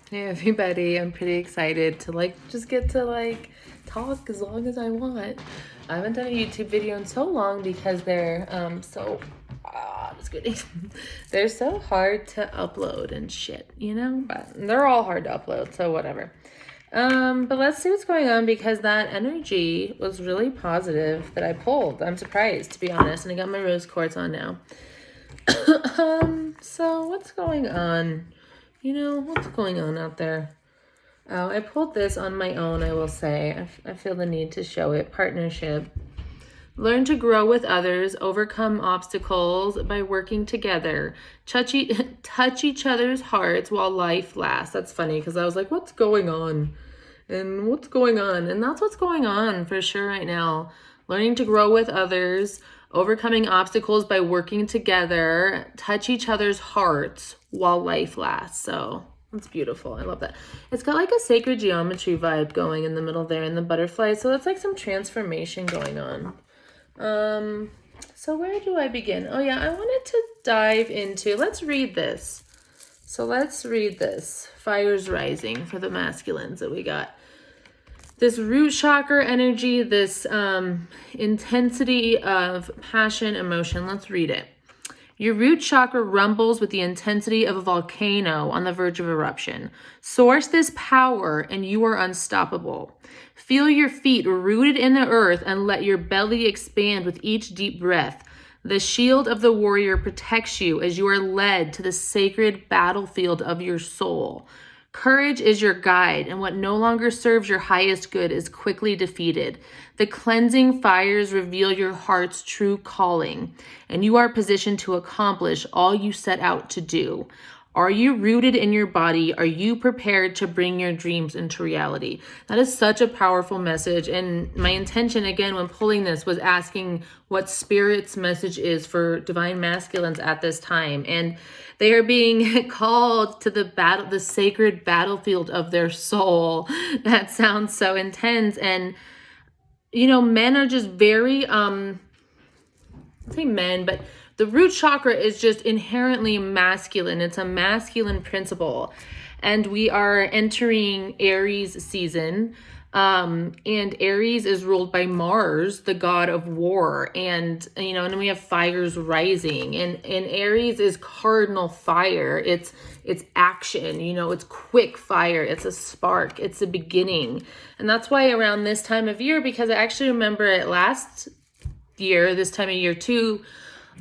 Hey everybody, I'm pretty excited to just get to talk as long as I want. I haven't done a YouTube video in so long because they're just kidding. They're so hard to upload and shit, but they're all hard to upload, so whatever. But let's see what's going on because that energy was really positive that I pulled. I'm surprised, to be honest, and I got my rose quartz on now. So what's going on? What's going on out there? Oh, I pulled this on my own, I will say. I feel the need to show it. Partnership. Learn to grow with others, overcome obstacles by working together. Touch each other's hearts while life lasts. That's funny because I was like, what's going on? And what's going on? And that's what's going on for sure right now. Learning to grow with others, overcoming obstacles by working together, touch each other's hearts while life lasts. So that's beautiful. I love that. It's got like a sacred geometry vibe going in the middle there in the butterfly. So that's like some transformation going on. So where do I begin? Oh yeah, I wanted to dive into, let's read this. So let's read this. Fire's rising for the masculines that we got. This root chakra energy, this intensity of passion, emotion. Let's read it. Your root chakra rumbles with the intensity of a volcano on the verge of eruption. Source this power and you are unstoppable. Feel your feet rooted in the earth and let your belly expand with each deep breath. The shield of the warrior protects you as you are led to the sacred battlefield of your soul. Courage is your guide, and what no longer serves your highest good is quickly defeated. The cleansing fires reveal your heart's true calling, and you are positioned to accomplish all you set out to do. Are you rooted in your body? Are you prepared to bring your dreams into reality? That is such a powerful message. And my intention, again, when pulling this was asking what Spirit's message is for divine masculines at this time. And they are being called to the sacred battlefield of their soul. That sounds so intense. And, men are just very, I say men, but the root chakra is just inherently masculine. It's a masculine principle. And we are entering Aries season. And Aries is ruled by Mars, the god of war. And, and then we have fires rising. And Aries is cardinal fire. It's action, it's quick fire. It's a spark. It's a beginning. And that's why around this time of year, because I actually remember it last year, this time of year too,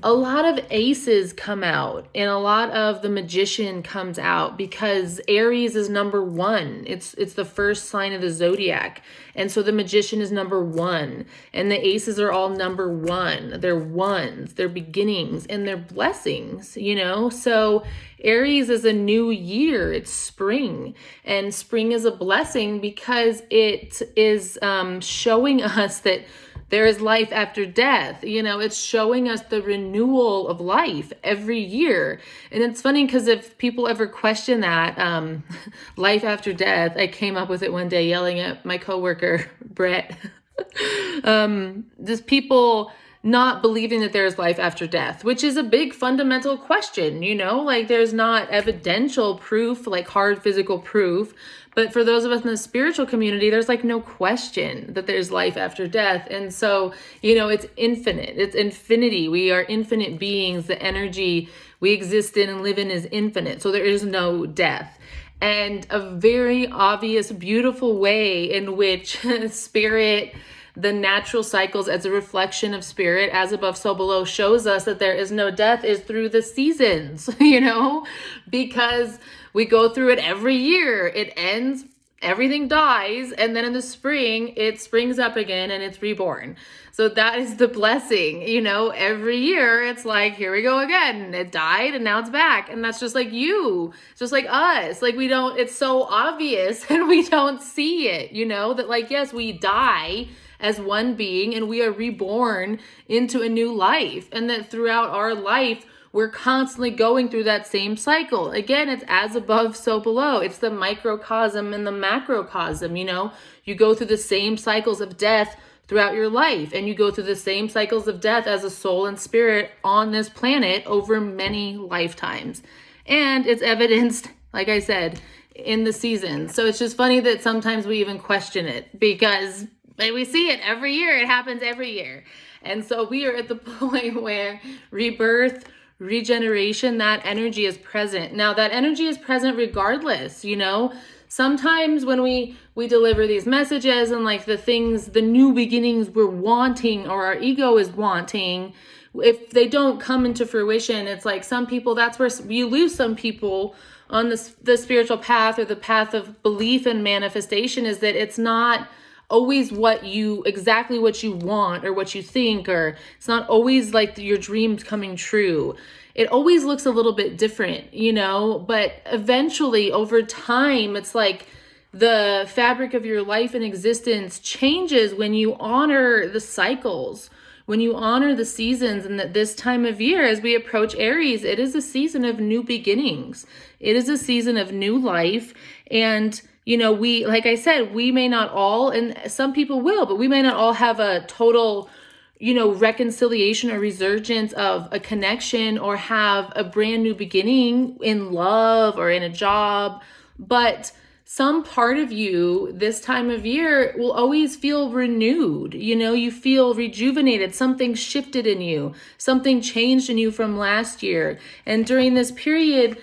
a lot of aces come out and a lot of the magician comes out because Aries is number one. It's the first sign of the zodiac. And so the magician is number one and the aces are all number one. They're ones, they're beginnings and they're blessings, So Aries is a new year. It's spring, and spring is a blessing because it is showing us that there is life after death. It's showing us the renewal of life every year. And it's funny because if people ever question that, life after death, I came up with it one day yelling at my coworker, Brett. Just people not believing that there's life after death, which is a big fundamental question, there's not evidential proof, like hard physical proof. But for those of us in the spiritual community, there's no question that there's life after death. And so, it's infinite. It's infinity. We are infinite beings. The energy we exist in and live in is infinite. So there is no death. And a very obvious, beautiful way in which spirit, the natural cycles as a reflection of spirit, as above, so below, shows us that there is no death is through the seasons, because we go through it every year. It ends, everything dies, and then in the spring, it springs up again and it's reborn. So that is the blessing, every year it's like, here we go again. It died and now it's back. And that's just like you, just like us. It's so obvious and we don't see it, that yes, we die as one being and we are reborn into a new life. And that throughout our life, we're constantly going through that same cycle. Again, it's as above, so below. It's the microcosm and the macrocosm, You go through the same cycles of death throughout your life, and you go through the same cycles of death as a soul and spirit on this planet over many lifetimes. And it's evidenced, like I said, in the season. So it's just funny that sometimes we even question it, because we see it every year. It happens every year. And so we are at the point where rebirth, regeneration, that energy is present. Now that energy is present regardless, sometimes when we deliver these messages and like the new beginnings we're wanting, or our ego is wanting, if they don't come into fruition, it's like some people, that's where you lose some people on the spiritual path, or the path of belief and manifestation, is that it's not always exactly what you want or what you think, or it's not always like your dreams coming true. It always looks a little bit different, but eventually over time, it's like the fabric of your life and existence changes when you honor the cycles, when you honor the seasons. And that this time of year, as we approach Aries, it is a season of new beginnings. It is a season of new life. And like I said, we may not all, and some people will, but we may not all have a total, reconciliation or resurgence of a connection, or have a brand new beginning in love or in a job. But some part of you this time of year will always feel renewed. You feel rejuvenated. Something shifted in you. Something changed in you from last year. And during this period,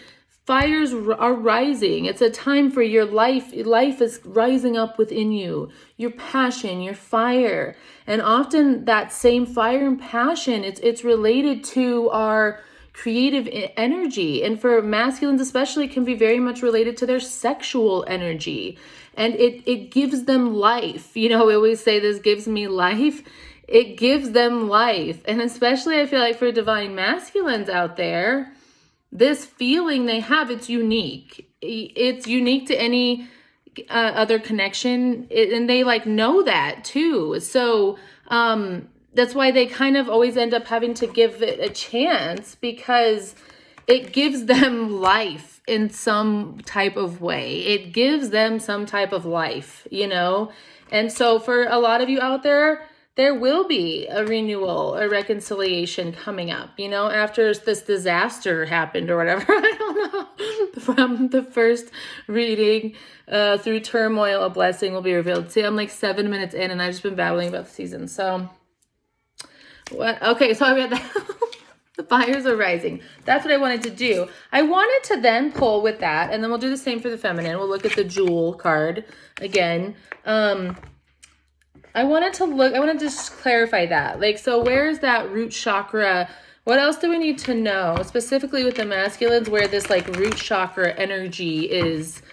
fires are rising. It's a time for your life. Life is rising up within you. Your passion, your fire. And often that same fire and passion, it's related to our creative energy. And for masculines especially, it can be very much related to their sexual energy. And it gives them life. We always say, this gives me life. It gives them life. And especially I feel like for divine masculines out there, this feeling they have, it's unique. It's unique to any other connection. And they know that too. So that's why they kind of always end up having to give it a chance, because it gives them life in some type of way. It gives them some type of life, And so for a lot of you out there, there will be a renewal, a reconciliation coming up, after this disaster happened or whatever. I don't know. From the first reading, through turmoil, a blessing will be revealed. See, I'm like 7 minutes in and I've just been babbling about the season. So, what? Okay, so I read that. The fires are rising. That's what I wanted to do. I wanted to then pull with that, and then we'll do the same for the feminine. We'll look at the Jewel card again. I wanted to just clarify that. So where's that root chakra? What else do we need to know, specifically with the masculines, where this root chakra energy is?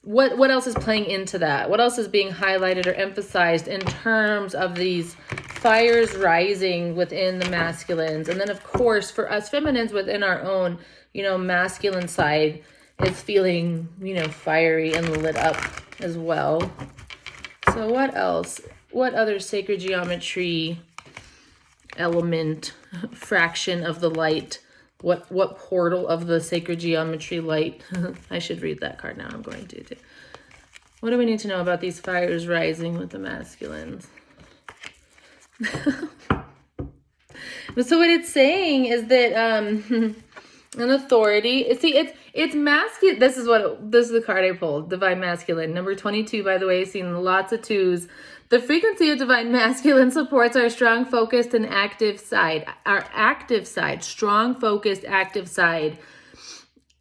What else is playing into that? What else is being highlighted or emphasized in terms of these fires rising within the masculines? And then, of course, for us feminines within our own, masculine side, it's feeling, fiery and lit up as well. So what else? What other sacred geometry element, fraction of the light? What portal of the sacred geometry light? I should read that card now. I'm going to do. What do we need to know about these fires rising with the masculines? So what it's saying is that an authority. See, it's masculine. This is the card I pulled. Divine masculine, number 22. By the way, seen lots of twos. The frequency of divine masculine supports our strong, focused, and active side. Our active side, strong, focused, active side,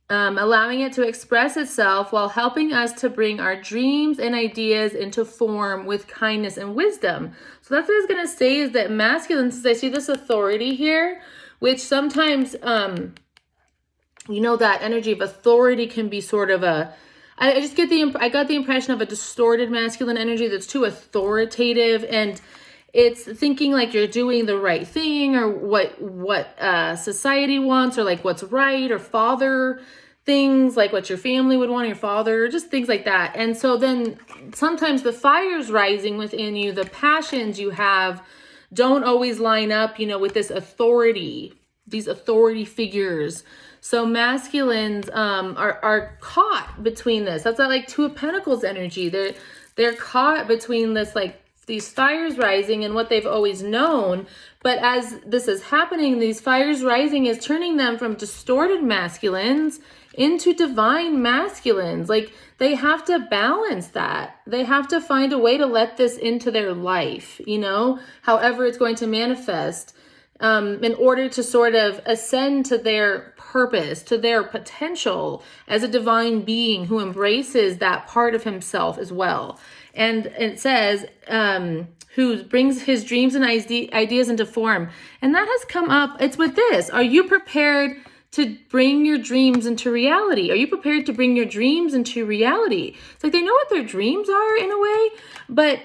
allowing it to express itself while helping us to bring our dreams and ideas into form with kindness and wisdom. So that's what I was going to say, is that masculines, I see this authority here, which sometimes, that energy of authority can be sort of I got the impression of a distorted masculine energy that's too authoritative, and it's thinking like you're doing the right thing, or what society wants, or what's right, or father things, like what your family would want, your father, or just things like that. And so then sometimes the fires rising within you, the passions you have, don't always line up, with this authority, these authority figures. So masculines are caught between this. That's not Two of Pentacles energy. They're caught between this fires rising and what they've always known. But as this is happening, these fires rising is turning them from distorted masculines into divine masculines. Like, they have to balance that. They have to find a way to let this into their life, you know, however it's going to manifest, in order to sort of ascend to their purpose, to their potential as a divine being who embraces that part of himself as well. And it says, who brings his dreams and ideas into form. And that has come up. It's with this. Are you prepared to bring your dreams into reality? Are you prepared to bring your dreams into reality? It's like they know what their dreams are in a way, but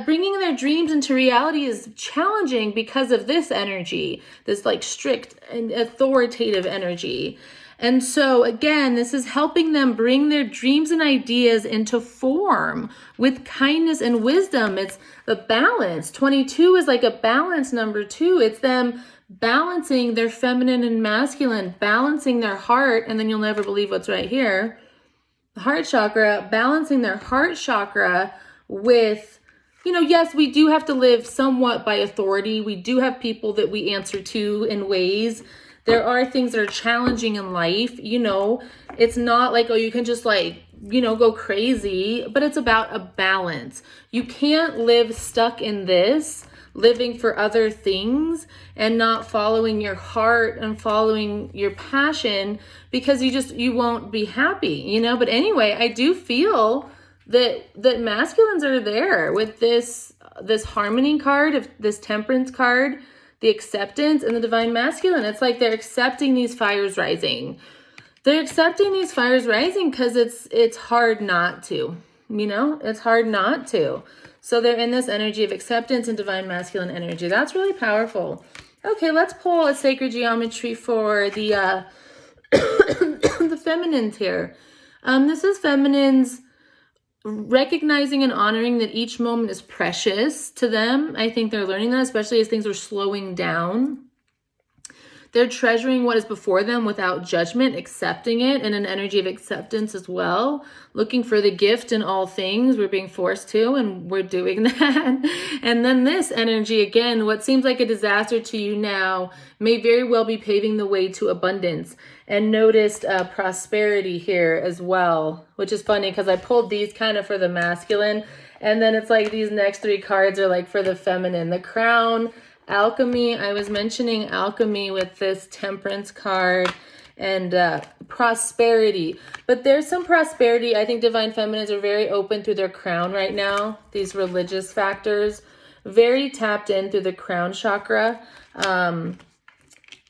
bringing their dreams into reality is challenging because of this energy, this like strict and authoritative energy. And so again, this is helping them bring their dreams and ideas into form with kindness and wisdom. It's the balance. 22 is like a balance number 2. It's them balancing their feminine and masculine, balancing their heart. And then you'll never believe what's right here. The heart chakra, balancing their heart chakra with, you know, yes, we do have to live somewhat by authority. We do have people that we answer to in ways. There are things that are challenging in life, you know. It's not like, oh, you can just like, you know, go crazy, but it's about a balance. You can't live stuck in this, living for other things and not following your heart and following your passion, because you won't be happy, you know. But anyway, I do feel that masculines are there with this harmony card, of this temperance card, the acceptance, and the divine masculine. It's like they're accepting these fires rising. They're accepting these fires rising because it's hard not to, you know, it's hard not to. So they're in this energy of acceptance and divine masculine energy. That's really powerful. Okay, let's pull a sacred geometry for the the feminines here. This is feminines recognizing and honoring that each moment is precious to them. I think they're learning that, especially as things are slowing down. They're treasuring what is before them without judgment, accepting it in an energy of acceptance as well, looking for the gift in all things. We're being forced to, and we're doing that. And then this energy, again, what seems like a disaster to you now may very well be paving the way to abundance. And noticed prosperity here as well, which is funny because I pulled these kind of for the masculine, and then it's like these next 3 cards are like for the feminine. The crown, alchemy. I was mentioning alchemy with this temperance card, and prosperity. But there's some prosperity. I think divine feminines are very open through their crown right now. These religious factors, very tapped in through the crown chakra.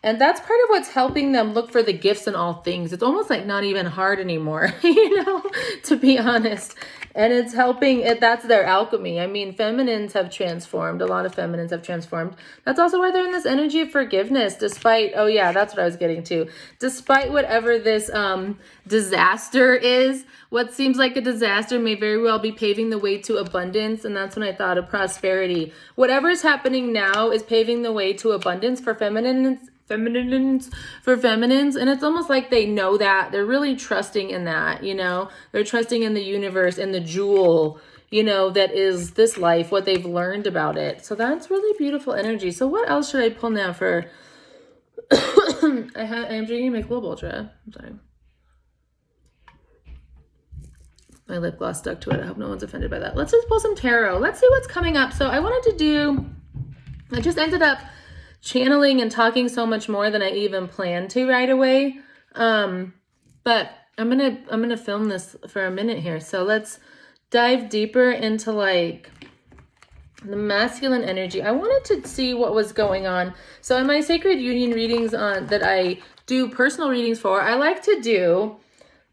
And that's part of what's helping them look for the gifts in all things. It's almost like not even hard anymore, you know, to be honest. And it's helping, that's their alchemy. I mean, feminines have transformed. A lot of feminines have transformed. That's also why they're in this energy of forgiveness, despite, oh yeah, that's what I was getting to. Despite whatever this disaster is, what seems like a disaster may very well be paving the way to abundance. And that's when I thought of prosperity. Whatever is happening now is paving the way to abundance for feminines, and it's almost like they know that. They're really trusting in that, you know. They're trusting in the universe and the jewel, you know, that is this life, what they've learned about it. So that's really beautiful energy. So what else should I pull now for I am drinking my Globe Ultra. I'm sorry. My lip gloss stuck to it. I hope no one's offended by that. Let's just pull some tarot. Let's see what's coming up. So I just ended up channeling and talking so much more than I even planned to right away. But I'm gonna film this for a minute here. So let's dive deeper into like the masculine energy. I wanted to see what was going on. So in my sacred union readings that I do personal readings for, I like to do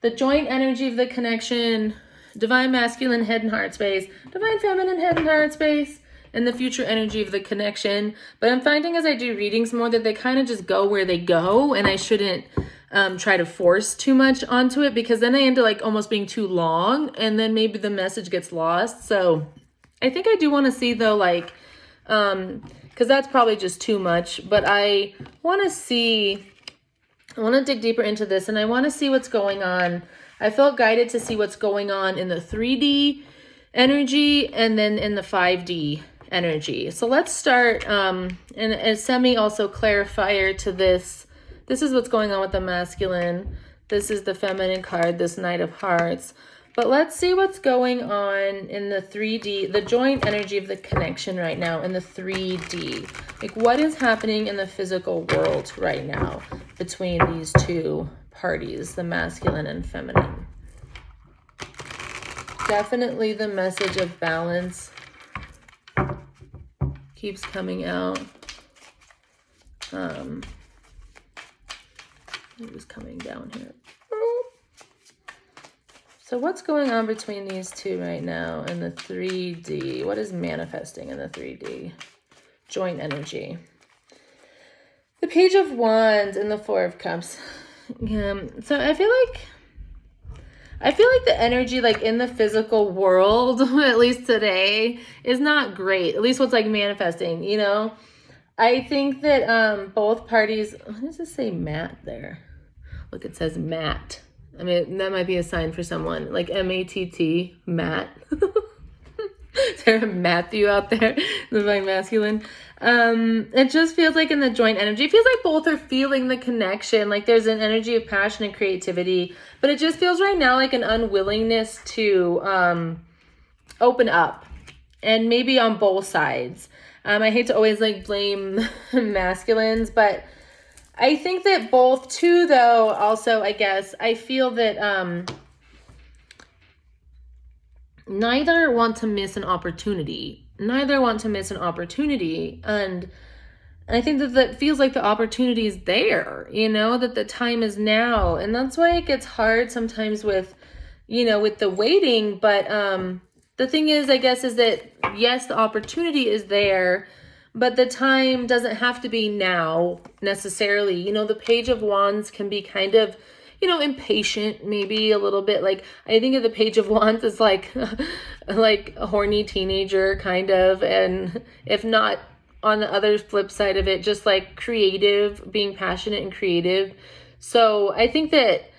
the joint energy of the connection, divine masculine head and heart space, divine feminine head and heart space, and the future energy of the connection. But I'm finding as I do readings more that they kind of just go where they go, and I shouldn't try to force too much onto it, because then I end up like almost being too long, and then maybe the message gets lost. So I think I do want to see though, like, because that's probably just too much, but I want to dig deeper into this, and I want to see what's going on. I felt guided to see what's going on in the 3D energy, and then in the 5D energy. So let's start, and send me also clarifier to this. This is what's going on with the masculine. This is the feminine card, this Knight of Hearts. But let's see what's going on in the 3D, the joint energy of the connection right now in the 3D. Like, what is happening in the physical world right now between these two parties, the masculine and feminine? Definitely the message of balance keeps coming out. It was coming down here. So what's going on between these two right now in the 3D? What is manifesting in the 3D? Joint energy. The Page of Wands and the Four of Cups. So I feel like the energy, like in the physical world, at least today, is not great. At least what's like manifesting, you know? I think that both parties, what does it say matte there? Look, it says matte. I mean, that might be a sign for someone, like M-A-T-T, Matt. Is there a Matthew out there? The Divine Masculine. It just feels like in the joint energy, it feels like both are feeling the connection. Like there's an energy of passion and creativity, but it just feels right now like an unwillingness to open up, and maybe on both sides. I hate to always like blame masculines, but I think that both too, though, also, I guess, I feel that neither want to miss an opportunity. Neither want to miss an opportunity. And I think that that feels like the opportunity is there, you know, that the time is now. And that's why it gets hard sometimes with, you know, with the waiting. But the thing is, I guess, is that, yes, the opportunity is there, but the time doesn't have to be now necessarily. You know, the Page of Wands can be kind of, you know, impatient, maybe a little bit. Like, I think of the Page of Wands as like, like a horny teenager kind of. And if not on the other flip side of it, just like creative, being passionate and creative. So I think that,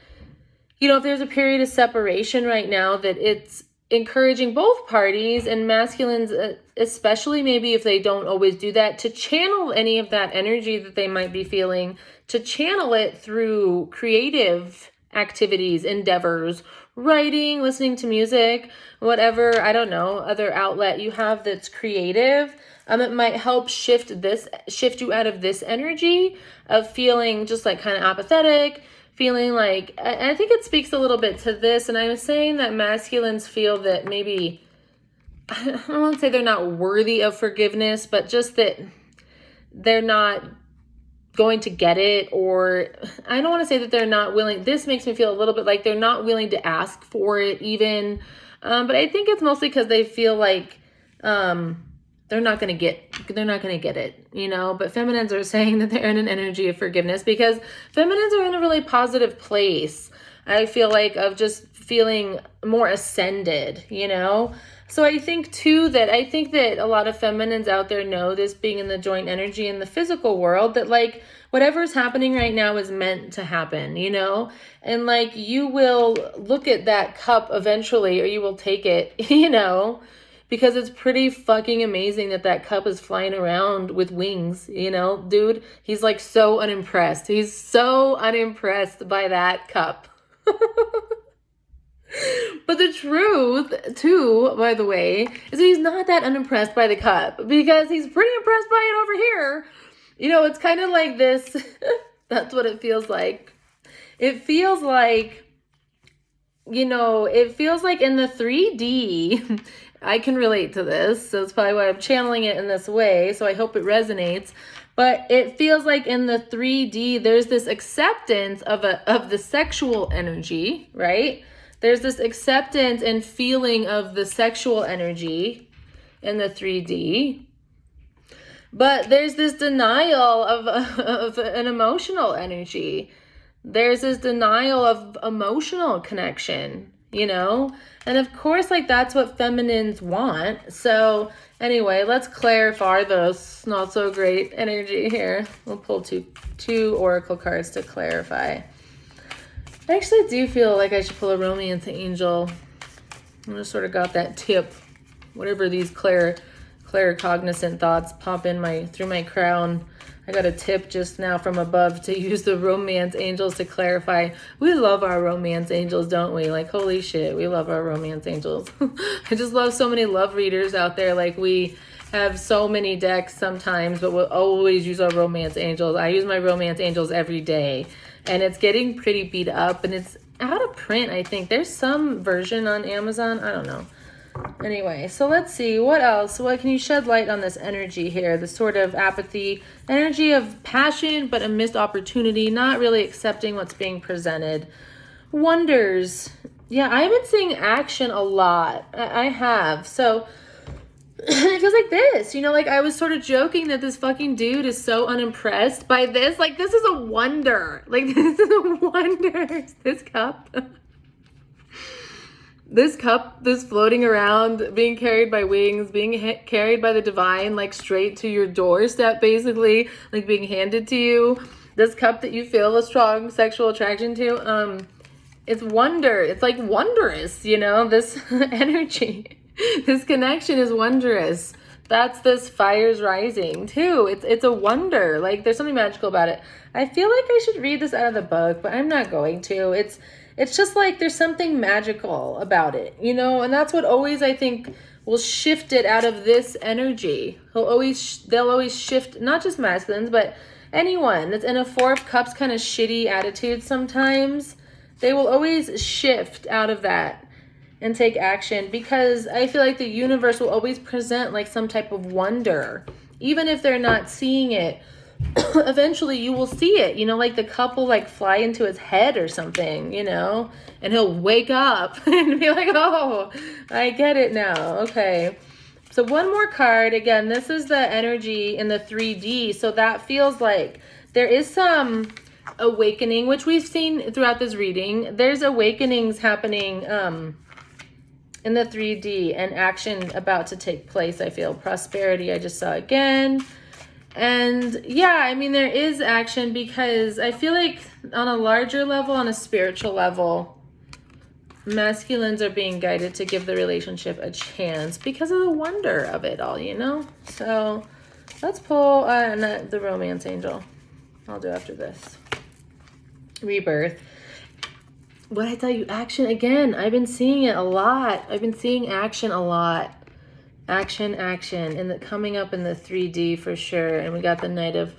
you know, if there's a period of separation right now, that it's encouraging both parties, and masculines especially, maybe if they don't always do that, to channel any of that energy that they might be feeling, to channel it through creative activities, endeavors, writing, listening to music, whatever, I don't know, other outlet you have that's creative. It might help shift you out of this energy of feeling just like kind of apathetic, feeling like, I think it speaks a little bit to this. And I was saying that masculines feel that maybe, I don't want to say they're not worthy of forgiveness, but just that they're not going to get it, or I don't want to say that they're not willing. This makes me feel a little bit like they're not willing to ask for it even. But I think it's mostly because they feel like, they're not going to get it, you know. But feminines are saying that they're in an energy of forgiveness, because feminines are in a really positive place, I feel like, of just feeling more ascended, you know. So I think too that a lot of feminines out there know this, being in the joint energy in the physical world, that like whatever's happening right now is meant to happen, you know. And like you will look at that cup eventually, or you will take it, you know. Because it's pretty fucking amazing that cup is flying around with wings, you know? Dude, he's like so unimpressed. He's so unimpressed by that cup. But the truth, too, by the way, is that he's not that unimpressed by the cup, because he's pretty impressed by it over here. You know, it's kind of like this. That's what it feels like. It feels like, you know, it feels like in the 3D... I can relate to this, so it's probably why I'm channeling it in this way, so I hope it resonates. But it feels like in the 3D, there's this acceptance of the sexual energy, right? There's this acceptance and feeling of the sexual energy in the 3D. But there's this denial of an emotional energy. There's this denial of emotional connection, you know? And of course, like, that's what feminines want. So anyway, let's clarify those not so great energy here. We'll pull two oracle cards to clarify. I actually do feel like I should pull a Romance Angel. I just sort of got that tip whatever these claircognizant thoughts pop in through my crown. I got a tip just now from above to use the romance angels to clarify. We love our romance angels, don't we? Like, holy shit, we love our romance angels. I just love so many love readers out there. Like, we have so many decks sometimes, but we'll always use our romance angels. I use my romance angels every day, and it's getting pretty beat up, and it's out of print, I think. There's some version on Amazon. I don't know. Anyway, so let's see. What else? What can you shed light on this energy here? The sort of apathy, energy of passion, but a missed opportunity, not really accepting what's being presented. Wonders. Yeah, I've been seeing action a lot. I have. So, because like this, you know, like I was sort of joking that this fucking dude is so unimpressed by this. Like, this is a wonder. Like, this is a wonder. This cup. This cup, this floating around, being carried by wings, being carried by the divine, like straight to your doorstep, basically, like being handed to you. This cup that you feel a strong sexual attraction to, it's wonder. It's like wondrous, you know, this energy, this connection is wondrous. That's this fire's rising too. It's a wonder. Like, there's something magical about it. I feel like I should read this out of the book, but I'm not going to. It's just like there's something magical about it, you know, and that's what always I think will shift it out of this energy. They'll always shift, not just masculines, but anyone that's in a Four of Cups kind of shitty attitude sometimes. They will always shift out of that and take action, because I feel like the universe will always present like some type of wonder, even if they're not seeing it. Eventually you will see it, you know, like the cup will like fly into his head or something, you know, and he'll wake up and be like, oh, I get it now. Okay. So one more card. Again, this is the energy in the 3D. So that feels like there is some awakening, which we've seen throughout this reading. There's awakenings happening in the 3D and action about to take place. I feel prosperity. I just saw again. And yeah, I mean, there is action, because I feel like on a larger level, on a spiritual level, masculines are being guided to give the relationship a chance because of the wonder of it all, you know? So let's pull the romance angel. I'll do after this. Rebirth. What I tell you, action again. I've been seeing it a lot. I've been seeing action a lot. Action, and coming up in the 3D for sure. And we got the Knight of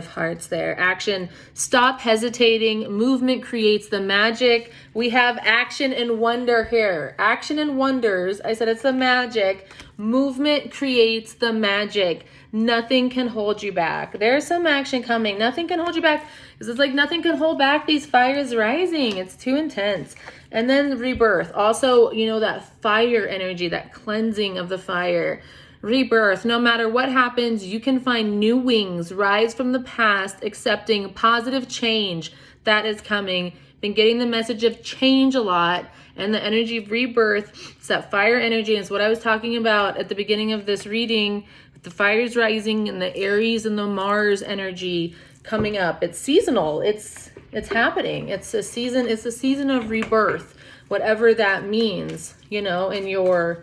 Hearts there. Action. Stop hesitating. Movement creates the magic. We have action and wonder here. Action and wonders. I said it's the magic. Movement creates the magic. Nothing can hold you back. There's some action coming. Nothing can hold you back. Because it's like nothing can hold back these fires rising. It's too intense. And then rebirth. Also, you know, that fire energy, that cleansing of the fire. Rebirth. No matter what happens, you can find new wings, rise from the past, accepting positive change that is coming. Been getting the message of change a lot. And the energy of rebirth, it's that fire energy. It's what I was talking about at the beginning of this reading. The fire's rising and the Aries and the Mars energy coming up. It's seasonal. It's happening. It's a season of rebirth, whatever that means, you know, in your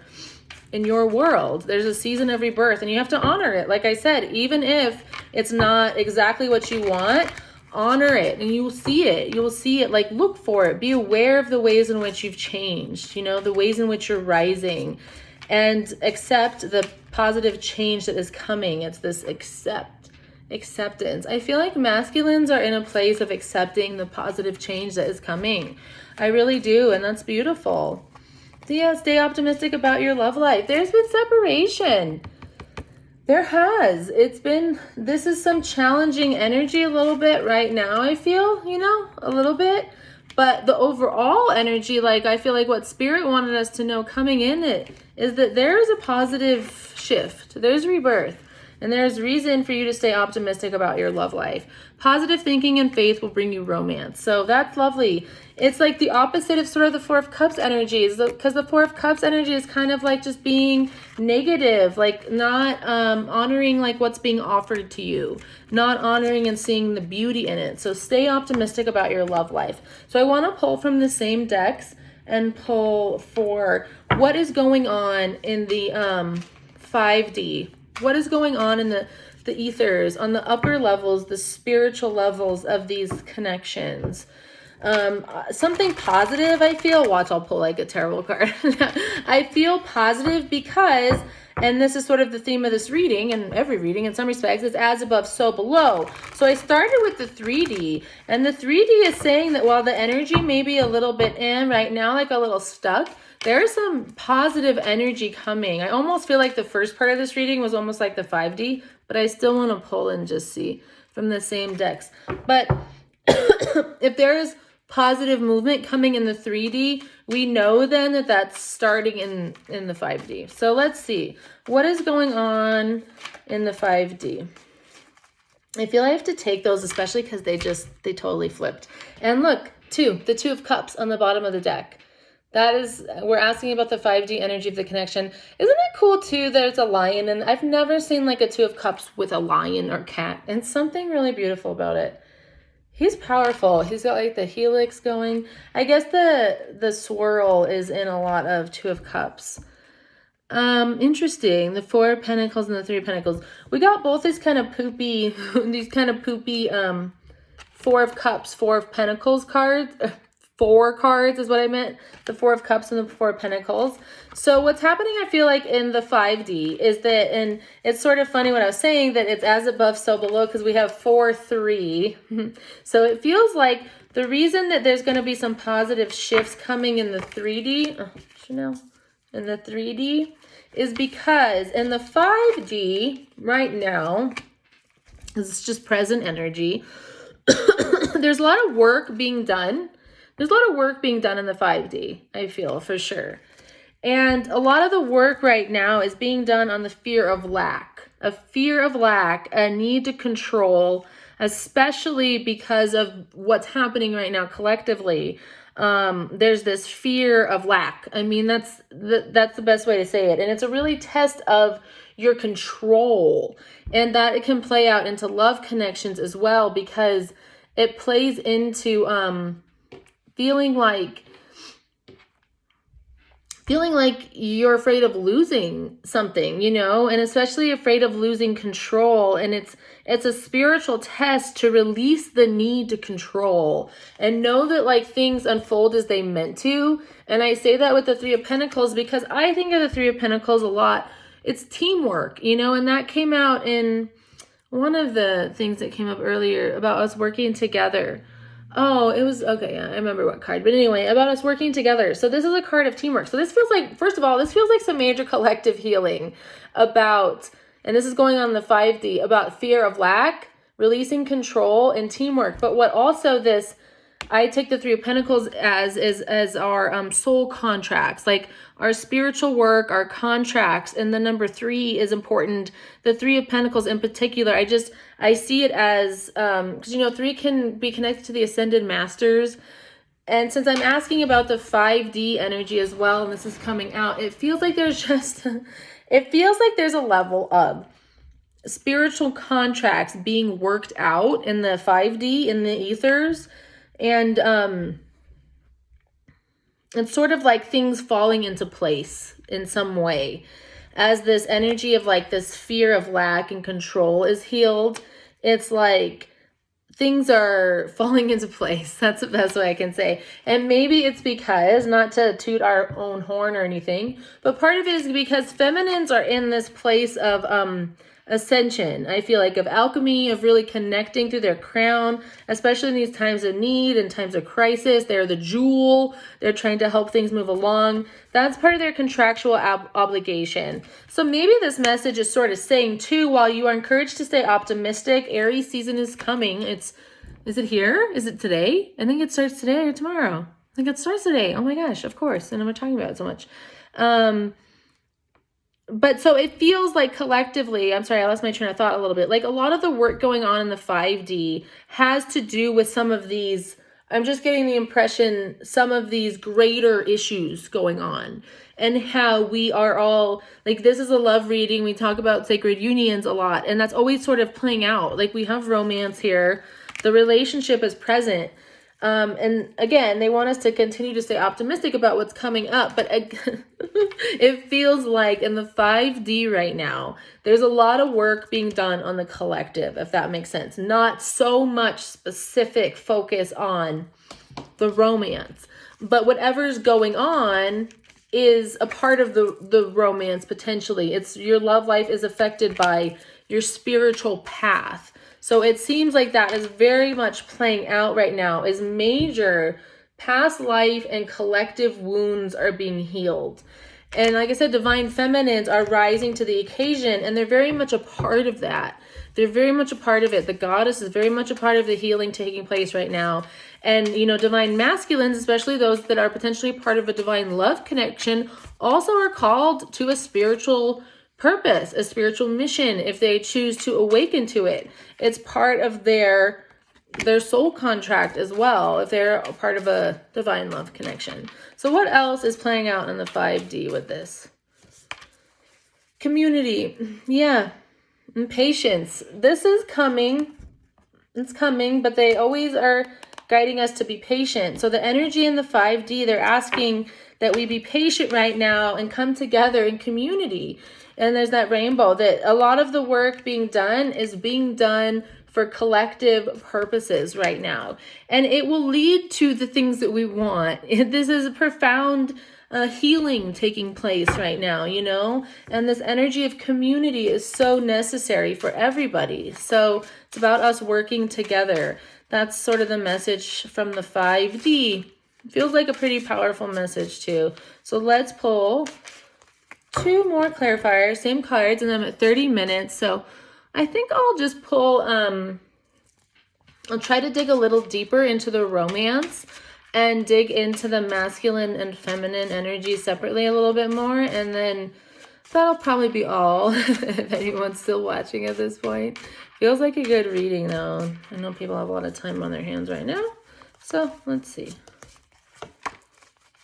world. There's a season of rebirth, and you have to honor it. Like I said, even if it's not exactly what you want, honor it, and you will see it. You will see it. Like, look for it. Be aware of the ways in which you've changed, you know, the ways in which you're rising, and accept the positive change that is coming. It's this acceptance. I feel like masculines are in a place of accepting the positive change that is coming. I really do, and that's beautiful. So yeah, stay optimistic about your love life. There's been separation. There has. This is some challenging energy a little bit right now, I feel, you know, a little bit. But the overall energy, like, I feel like what Spirit wanted us to know coming in it is that there is a positive shift. There's rebirth. And there's reason for you to stay optimistic about your love life. Positive thinking and faith will bring you romance. So that's lovely. It's like the opposite of sort of the Four of Cups energy, because the Four of Cups energy is kind of like just being negative, like not honoring like what's being offered to you, not honoring and seeing the beauty in it. So stay optimistic about your love life. So I want to pull from the same decks. and pull for what is going on in the 5D. What is going on in the ethers, on the upper levels, the spiritual levels of these connections. Something positive, I feel. Watch, I'll pull like a terrible card. I feel positive because, and this is sort of the theme of this reading and every reading in some respects, it's as above, so below. So I started with the 3D, and the 3D is saying that while the energy may be a little bit in right now, like a little stuck, there's some positive energy coming. I almost feel like the first part of this reading was almost like the 5D, but I still want to pull and just see from the same decks. But if there is positive movement coming in the 3D, we know then that that's starting in the 5D. So let's see. What is going on in the 5D? I feel I have to take those, especially because they totally flipped. And look, the 2 of Cups on the bottom of the deck. That is, we're asking about the 5D energy of the connection. Isn't it cool too that it's a lion? And I've never seen like a 2 of Cups with a lion or cat. And something really beautiful about it. He's powerful. He's got like the helix going. I guess the swirl is in a lot of 2 of Cups. Interesting. The 4 of Pentacles and the 3 of Pentacles. We got both these kind of poopy 4 of Cups, 4 of Pentacles cards. 4 cards is what I meant. The 4 of Cups and the 4 of Pentacles. So what's happening, I feel like, in the 5D is that, and it's sort of funny when I was saying that it's as above, so below, because we have 4, 3. So it feels like the reason that there's going to be some positive shifts coming in the 3D, in the 3D, is because in the 5D right now, it's just present energy, there's a lot of work being done. There's a lot of work being done in the 5D, I feel, for sure. And a lot of the work right now is being done on the fear of lack. A fear of lack, a need to control, especially because of what's happening right now collectively. There's this fear of lack. I mean, that's the best way to say it. And it's a really test of your control. And that it can play out into love connections as well, because it plays into feeling like you're afraid of losing something, and especially afraid of losing control. And it's a spiritual test to release the need to control and know that like things unfold as they meant to. And I say that with the 3 of Pentacles because I think of the 3 of Pentacles a lot. It's teamwork, and that came out in one of the things that came up earlier about us working together. Oh, it was, okay, yeah, I remember what card. But anyway, about us working together. So this is a card of teamwork. So this feels like, first of all, this feels like some major collective healing about, and this is going on in the 5D, about fear of lack, releasing control, and teamwork. But what also this, I take the 3 of Pentacles as our soul contracts, like our spiritual work, our contracts, and the number 3 is important. The 3 of Pentacles in particular, I see it as, because 3 can be connected to the Ascended Masters. And since I'm asking about the 5D energy as well, and this is coming out, it feels like there's a level of spiritual contracts being worked out in the 5D, in the ethers. And it's sort of like things falling into place in some way as this energy of like this fear of lack and control is healed. It's like things are falling into place. That's the best way I can say. And maybe it's because, not to toot our own horn or anything, but part of it is because feminines are in this place of ascension. I feel like of alchemy, of really connecting through their crown, especially in these times of need and times of crisis. They're the jewel. They're trying to help things move along. That's part of their contractual obligation. So maybe this message is sort of saying too, while you are encouraged to stay optimistic, Aries season is coming. Is it here? Is it today? I think it starts today or tomorrow. I think it starts today. Oh my gosh, of course. And I'm talking about it so much. But so it feels like collectively, I'm sorry, I lost my train of thought a little bit. Like a lot of the work going on in the 5D has to do with some of these, I'm just getting the impression, some of these greater issues going on. And how we are all, like this is a love reading. We talk about sacred unions a lot. And that's always sort of playing out. Like we have romance here. The relationship is present. And again, they want us to continue to stay optimistic about what's coming up. But it feels like in the 5D right now, there's a lot of work being done on the collective, if that makes sense. Not so much specific focus on the romance, but whatever's going on is a part of the romance potentially. It's your love life is affected by your spiritual path. So it seems like that is very much playing out right now, is major past life and collective wounds are being healed. And like I said, divine feminines are rising to the occasion, and they're very much a part of that. They're very much a part of it. The goddess is very much a part of the healing taking place right now. And, you know, divine masculines, especially those that are potentially part of a divine love connection, also are called to a spiritual purpose, a spiritual mission, if they choose to awaken to it. It's part of their soul contract as well, if they're a part of a divine love connection. So what else is playing out in the 5D with this? Community. Yeah. And patience. This is coming. It's coming, but they always are guiding us to be patient. So the energy in the 5D, they're asking that we be patient right now and come together in community. And there's that rainbow, that a lot of the work being done is being done for collective purposes right now. And it will lead to the things that we want. This is a profound healing taking place right now, you know? And this energy of community is so necessary for everybody. So it's about us working together. That's sort of the message from the 5D. Feels like a pretty powerful message too. So let's pull 2 more clarifiers, same cards, and I'm at 30 minutes. So I think I'll just pull, I'll try to dig a little deeper into the romance and dig into the masculine and feminine energy separately a little bit more. And then that'll probably be all if anyone's still watching at this point. Feels like a good reading though. I know people have a lot of time on their hands right now. So let's see.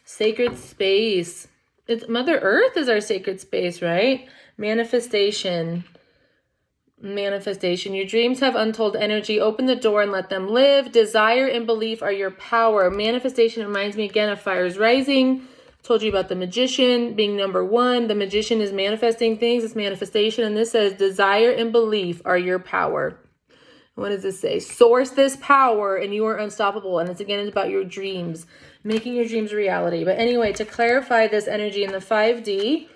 Sacred space. It's Mother Earth is our sacred space, right? Manifestation. Manifestation. Your dreams have untold energy. Open the door and let them live. Desire and belief are your power. Manifestation reminds me again of Fire's Rising. Told you about the magician being number 1. The magician is manifesting things. It's manifestation. And this says desire and belief are your power. What does this say? Source this power and you are unstoppable. And it's again about your dreams, making your dreams a reality. But anyway, to clarify this energy in the 5D,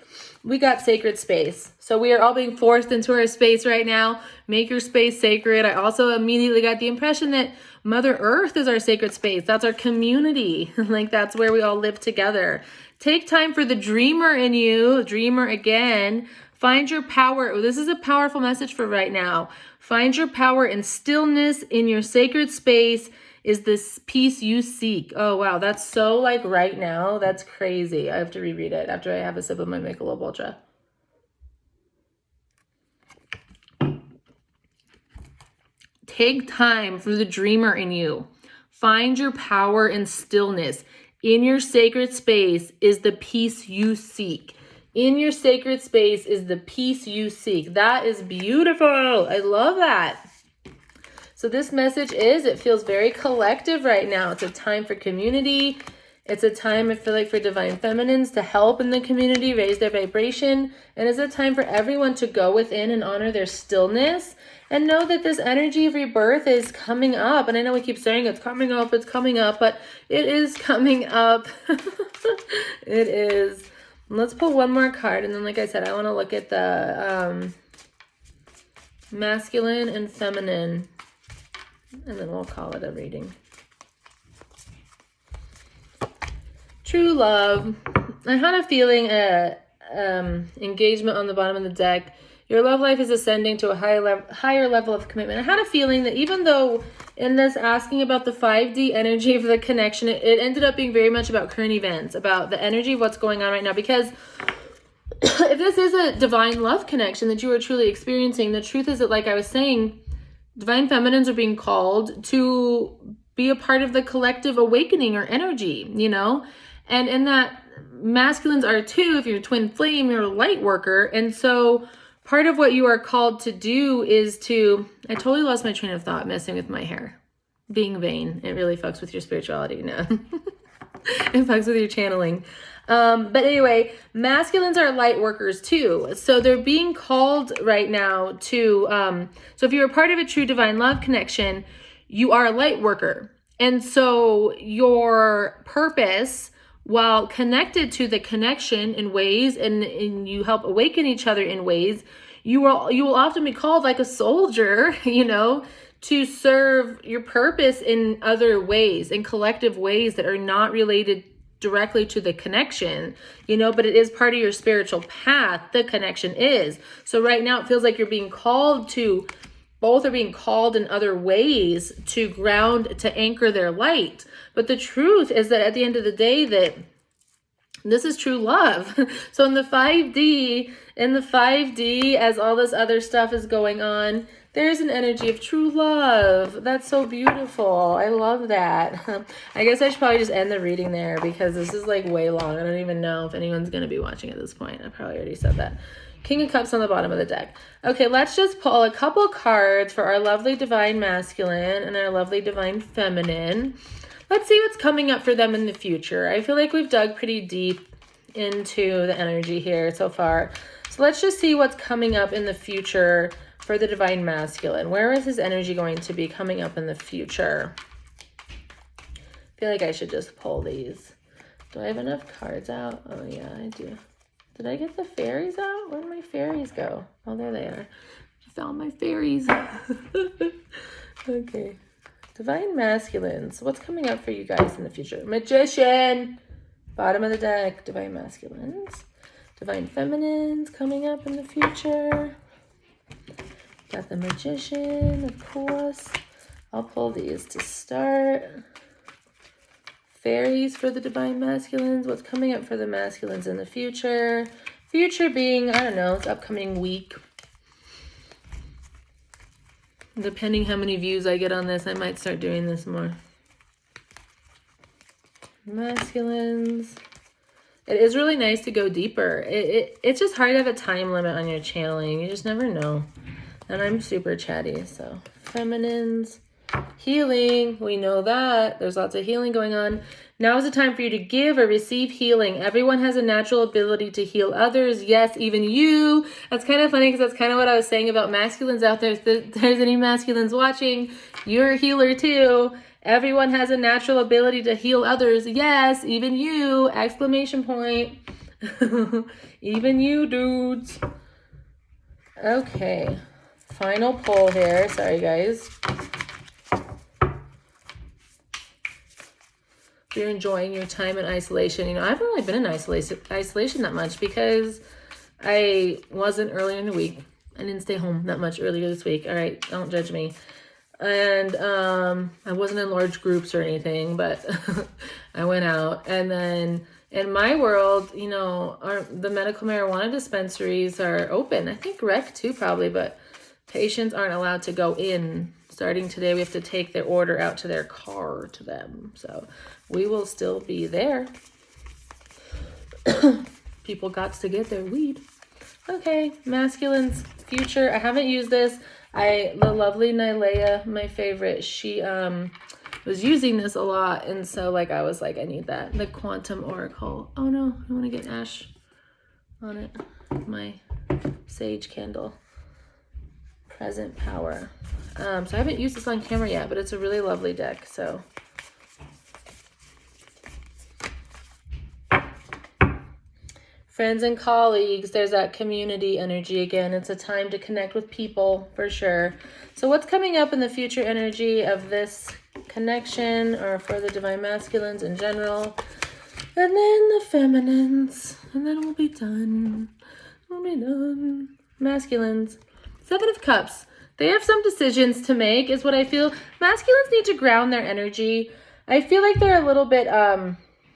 we got sacred space. So we are all being forced into our space right now. Make your space sacred. I also immediately got the impression that Mother Earth is our sacred space. That's our community. Like that's where we all live together. Take time for the dreamer in you. Dreamer again. Find your power. This is a powerful message for right now. Find your power in stillness. In your sacred space is this peace you seek. Oh, wow. That's so like right now. That's crazy. I have to reread it after I have a sip of my Michelob Ultra. Take time for the dreamer in you. Find your power in stillness. In your sacred space is the peace you seek. In your sacred space is the peace you seek. That is beautiful. I love that. So this message is, it feels very collective right now. It's a time for community. It's a time, I feel like, for divine feminines to help in the community, raise their vibration. And it's a time for everyone to go within and honor their stillness and know that this energy of rebirth is coming up. And I know we keep saying it's coming up, but it is coming up. It is. Let's pull one more card. And then, like I said, I want to look at the masculine and feminine. And then we'll call it a reading. True love. I had a feeling engagement on the bottom of the deck. Your love life is ascending to a higher level of commitment. I had a feeling that even though in this asking about the 5D energy for the connection, it ended up being very much about current events, about the energy of what's going on right now. Because if this is a divine love connection that you are truly experiencing, the truth is that, like I was saying, divine feminines are being called to be a part of the collective awakening or energy, you know? And in that, masculines are too. If you're a twin flame, you're a light worker. And so part of what you are called to do is to, I totally lost my train of thought messing with my hair. being vain. It really fucks with your spirituality. No. It fucks with your channeling. But anyway, masculines are light workers too. So they're being called right now to, so if you're a part of a true divine love connection, you are a light worker. And so your purpose, while connected to the connection in ways, and you help awaken each other in ways, you will often be called like a soldier, you know, to serve your purpose in other ways, in collective ways that are not related directly to the connection, you know, but it is part of your spiritual path. The connection is. So right now it feels like you're being called to, both are being called in other ways to ground, to anchor their light. But the truth is that at the end of the day, that this is true love. So in the 5D, as all this other stuff is going on, there's an energy of true love. That's so beautiful. I love that. I guess I should probably just end the reading there because this is like way long. I don't even know if anyone's going to be watching at this point. I probably already said that. King of Cups on the bottom of the deck. Okay, let's just pull a couple cards for our lovely divine masculine and our lovely divine feminine. Let's see what's coming up for them in the future. I feel like we've dug pretty deep into the energy here so far. So let's just see what's coming up in the future for the divine masculine. Where is his energy going to be coming up in the future? I feel like I should just pull these. Do I have enough cards out? Oh yeah, I do. Did I get the fairies out? Where'd my fairies go? Oh, there they are. I found my fairies. Okay. Divine masculines. What's coming up for you guys in the future? Magician. Bottom of the deck. Divine masculines. Divine feminines coming up in the future. Got the Magician, of course. I'll pull these to start. Fairies for the divine masculines. What's coming up for the masculines in the future? Future being, I don't know, it's upcoming week. Depending how many views I get on this, I might start doing this more. Masculines. It is really nice to go deeper. It's just hard to have a time limit on your channeling. You just never know. And I'm super chatty, so. Feminines. Healing. We know that. There's lots of healing going on. Now is the time for you to give or receive healing. Everyone has a natural ability to heal others. Yes, even you. That's kind of funny because that's kind of what I was saying about masculines out there. If there's any masculines watching, you're a healer too. Everyone has a natural ability to heal others. Yes, even you! Exclamation point. Even you, dudes. Okay. Final pull here. Sorry, guys. If you're enjoying your time in isolation, you know, I haven't really been in isolation that much because I wasn't earlier in the week. I didn't stay home that much earlier this week. All right, don't judge me. And I wasn't in large groups or anything, but I went out. And then in my world, you know, the medical marijuana dispensaries are open. I think rec too, probably, but patients aren't allowed to go in. Starting today, we have to take their order out to their car to them. So we will still be there. People got to get their weed. Okay, masculines, future. I haven't used this. The lovely Nylea, my favorite, she was using this a lot. And so like, I was like, I need that. The Quantum Oracle. Oh no, I want to get ash on it. My sage candle. Present power. So I haven't used this on camera yet, but it's a really lovely deck. So friends and colleagues, there's that community energy again. It's a time to connect with people for sure. So what's coming up in the future energy of this connection or for the divine masculines in general? And then the feminines. And then we'll be done. We'll be done. Masculines. 7 of Cups. They have some decisions to make is what I feel. Masculines need to ground their energy. I feel like they're a little bit,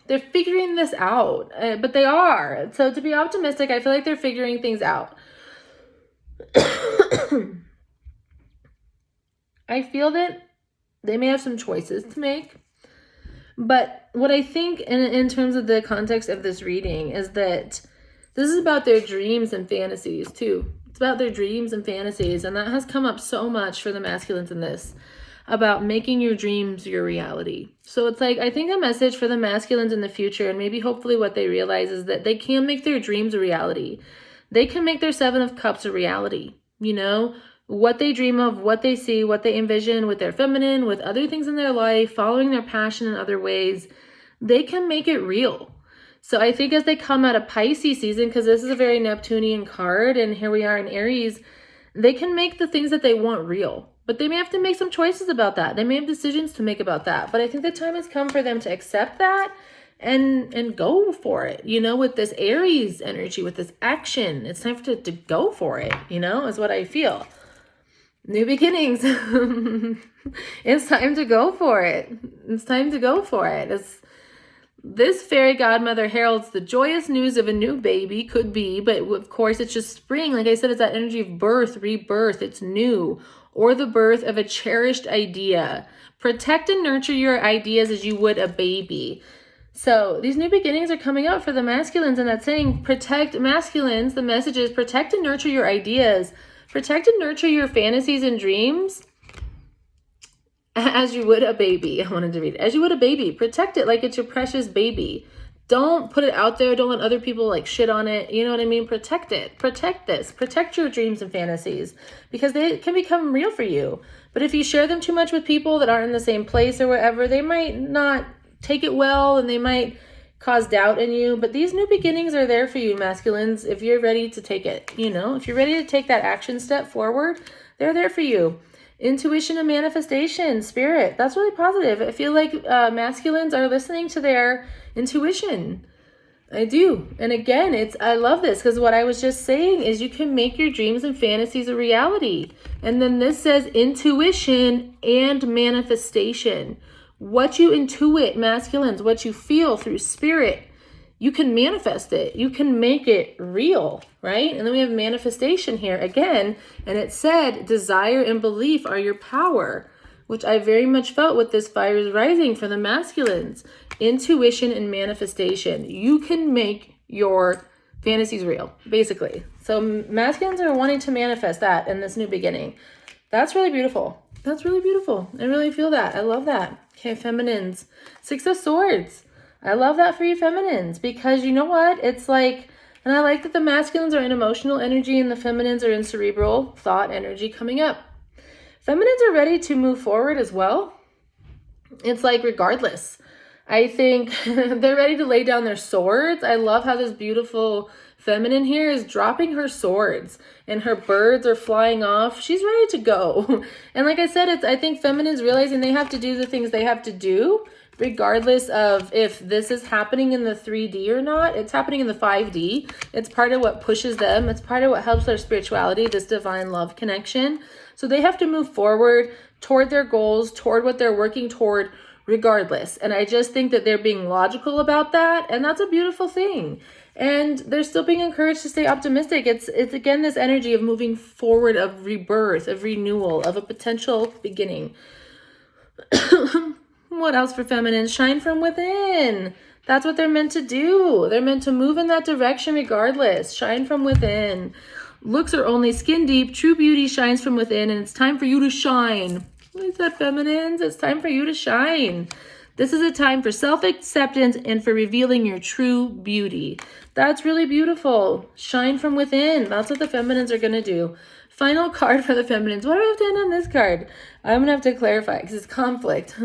they're figuring this out, but they are. So to be optimistic, I feel like they're figuring things out. I feel that they may have some choices to make. But what I think in terms of the context of this reading is that this is about their dreams and fantasies too. It's about their dreams and fantasies, and that has come up so much for the masculines in this. about making your dreams your reality. So it's like, I think a message for the masculines in the future, and maybe hopefully what they realize, is that they can make their dreams a reality. They can make their Seven of Cups a reality. You know, what they dream of, what they see, what they envision with their feminine, with other things in their life, following their passion in other ways, they can make it real. So I think as they come out of Pisces season, because this is a very Neptunian card, and here we are in Aries, they can make the things that they want real. But they may have to make some choices about that. They may have decisions to make about that. But I think the time has come for them to accept that and go for it, you know, with this Aries energy, with this action. It's time to go for it, you know, is what I feel. New beginnings. It's time to go for it. It's time to go for it. This fairy godmother heralds the joyous news of a new baby, could be, but of course it's just spring. Like I said, it's that energy of birth, rebirth, it's new, or the birth of a cherished idea. Protect and nurture your ideas as you would a baby. So these new beginnings are coming up for the masculines, and that's saying protect masculines. The message is protect and nurture your ideas. Protect and nurture your fantasies and dreams as you would a baby. I wanted to read it. As you would a baby. Protect it like it's your precious baby. Don't put it out there. Don't let other people like shit on it. You know what I mean? Protect it. Protect this. Protect your dreams and fantasies, because they can become real for you. But if you share them too much with people that aren't in the same place or whatever, they might not take it well, and they might cause doubt in you. But these new beginnings are there for you, masculines, if you're ready to take it. You know, if you're ready to take that action step forward, they're there for you. Intuition and manifestation, spirit, that's really positive. I feel like masculines are listening to their intuition. I do. And again, I love this, because what I was just saying is you can make your dreams and fantasies a reality. And then this says intuition and manifestation. What you intuit, masculines, what you feel through spirit, you can manifest it. You can make it real, right? And then we have manifestation here again. And it said desire and belief are your power, which I very much felt with this fire is rising for the masculines. Intuition and manifestation. You can make your fantasies real, basically. So masculines are wanting to manifest that in this new beginning. That's really beautiful. That's really beautiful. I really feel that. I love that. Okay, feminines. Six of Swords. I love that for you feminines, because you know what? It's like, and I like that the masculines are in emotional energy and the feminines are in cerebral thought energy coming up. Feminines are ready to move forward as well. It's like regardless. I think they're ready to lay down their swords. I love how this beautiful feminine here is dropping her swords and her birds are flying off. She's ready to go. And like I said, I think feminines realizing they have to do the things they have to do, regardless of if this is happening in the 3D or not. It's happening in the 5D. It's part of what pushes them. It's part of what helps their spirituality, this divine love connection. So they have to move forward toward their goals, toward what they're working toward, regardless. And I just think that they're being logical about that. And that's a beautiful thing. And they're still being encouraged to stay optimistic. It's again, this energy of moving forward, of rebirth, of renewal, of a potential beginning. What else for feminine? Shine from within. That's what they're meant to do. They're meant to move in that direction regardless. Shine from within. Looks are only skin deep. True beauty shines from within, and it's time for you to shine. What is that, feminines? It's time for you to shine. This is a time for self-acceptance and for revealing your true beauty. That's really beautiful. Shine from within. That's what the feminines are going to do. Final card for the feminines. What do I have to end on this card? I'm going to have to clarify because it's conflict.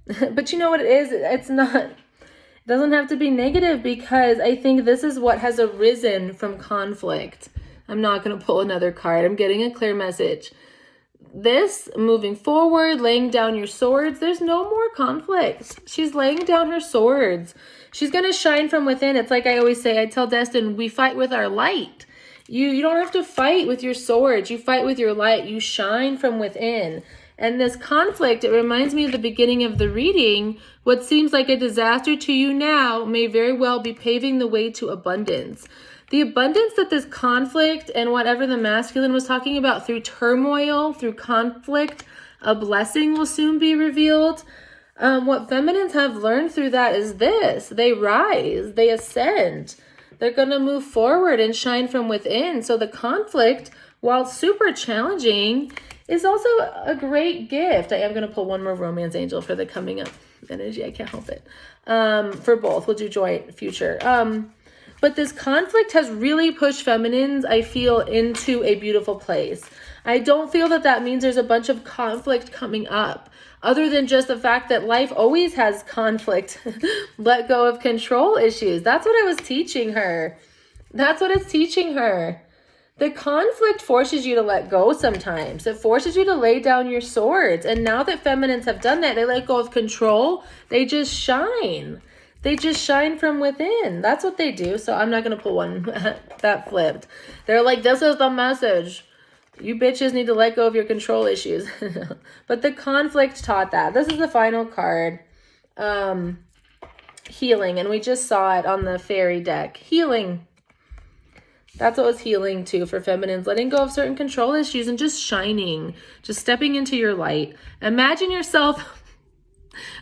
But you know what it is? It's not, it doesn't have to be negative, because I think this is what has arisen from conflict. I'm not going to pull another card. I'm getting a clear message. This, moving forward, laying down your swords, there's no more conflicts. She's laying down her swords. She's going to shine from within. It's like I always say, I tell Destin, we fight with our light. You don't have to fight with your swords. You fight with your light. You shine from within. And this conflict, it reminds me of the beginning of the reading. What seems like a disaster to you now may very well be paving the way to abundance. The abundance that this conflict and whatever the masculine was talking about through turmoil, through conflict, a blessing will soon be revealed. What feminines have learned through that is this. They rise, they ascend. They're going to move forward and shine from within. So the conflict, while super challenging, is also a great gift. I am going to pull one more romance angel for the coming up energy. I can't help it. For both. We'll do joint future. But this conflict has really pushed feminines, I feel, into a beautiful place. I don't feel that that means there's a bunch of conflict coming up, other than just the fact that life always has conflict. Let go of control issues. That's what I was teaching her. That's what it's teaching her. The conflict forces you to let go sometimes. It forces you to lay down your swords. And now that feminines have done that, they let go of control. They just shine. They just shine from within. That's what they do. So I'm not going to pull one that flipped. They're like, this is the message. You bitches need to let go of your control issues. But the conflict taught that. This is the final card. Healing. And we just saw it on the fairy deck. Healing. That's what was healing too for feminines. Letting go of certain control issues and just shining. Just stepping into your light. Imagine yourself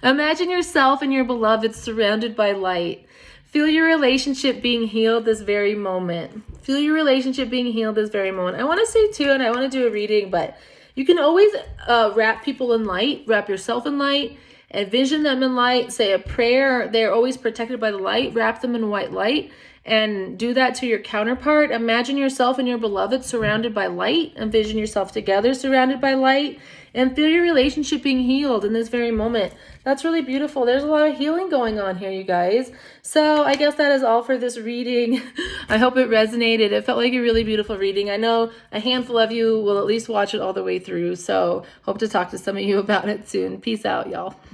and your beloved surrounded by light. Feel your relationship being healed this very moment. Feel your relationship being healed this very moment. I want to say too, and I want to do a reading, but you can always wrap people in light, wrap yourself in light, envision them in light, say a prayer. They're always protected by the light. Wrap them in white light and do that to your counterpart. Imagine yourself and your beloved surrounded by light. Envision yourself together surrounded by light and feel your relationship being healed in this very moment. That's really beautiful. There's a lot of healing going on here, you guys. So I guess that is all for this reading. I hope it resonated. It felt like a really beautiful reading. I know a handful of you will at least watch it all the way through. So hope to talk to some of you about it soon. Peace out, y'all.